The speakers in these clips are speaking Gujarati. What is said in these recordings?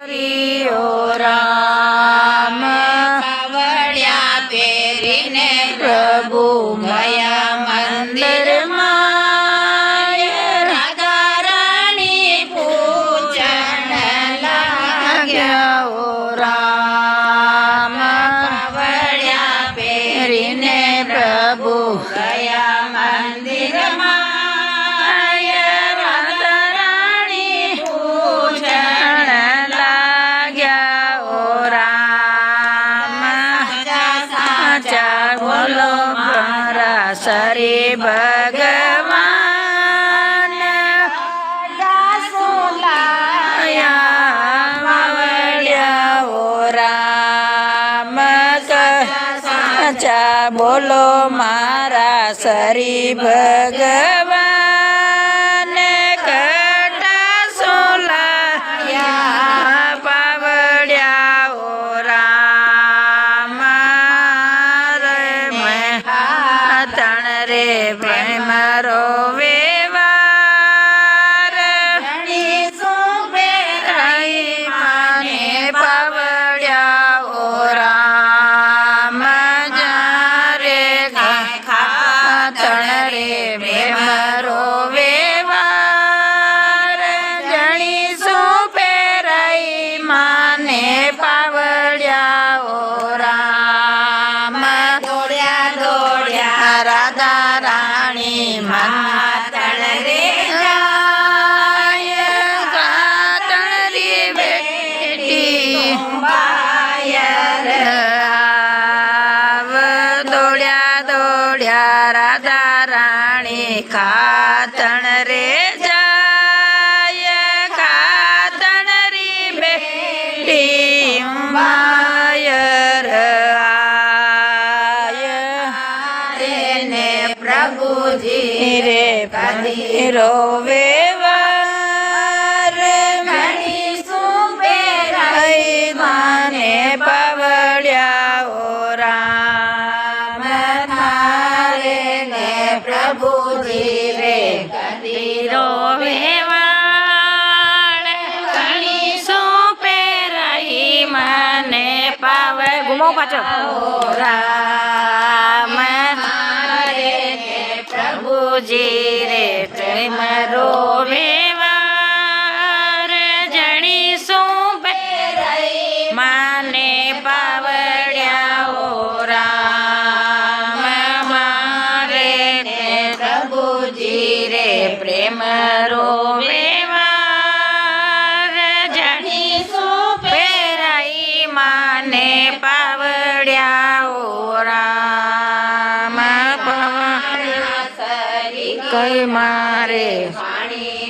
હરિયો રામ કાવડિયા પહેરીને પ્રભુ ગયા મંદિરમાં રાધા રાણી પૂજન લાગ્યા. ઓ રામ કાવડિયા પહેરીને પ્રભુ ગયા મંદિરમાં રાધા રાણી પૂજન લાગ્યા. ઓ રામ સાચા બોલો મારા શ્રી ભગવાન વાવડ્યા. ઓ રામ સાચા બોલો મારા શ્રી ભગવાન કટા સોલાયા પાવડ્યા. ઓ રામ રે મેં તણ રે પ્રેમ રો વેવાર માને પાવડ્યા. ઓ રામ જારે ખાતણ રે પ્રેમ રો વેવાર જણી શું પહેરાઈ માને પાવડ્યા. ઓ રામ દોડ્યા દોડ્યા રાધા રાણી માતણ રે જાય કાતણ રે બેટી આવ દોડ્યા દોડ્યા રાધા રાણી ખાતણ રે જાય ખાતણ રે બેટી માયર ને પ્રભુજી રે પદીરો વેવાર ઘણી શું પહેરાઈ માને પાવડ્યા. ઓ રામ થારે ને પ્રભુજી રે પદીરો વેવાર ઘણી શું પહેરાઈ માને પાવે ગુમો પાછો. ઓ રામ પ્રભુજી રે પ્રેમ રો વેવાર જણી શું પહેરાઈ માને પાવડ્યા. ઓ રામ મારે પ્રભુજી રે પ્રેમ રો વેવાર જણી શું પહેરાઈ માને પાવડ્યા. ઓ રામ કઈ મારે પાણી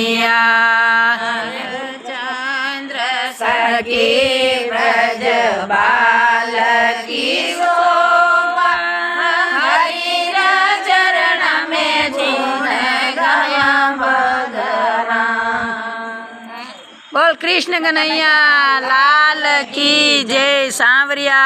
કનૈયા ચંદ્ર સખી વ્રજ બાલકી શોભા હરિરા ચરણ में જીન ગયા ભગવાન બોલ કૃષ્ણ કનૈયા લાલ કી જય સાંવરિયા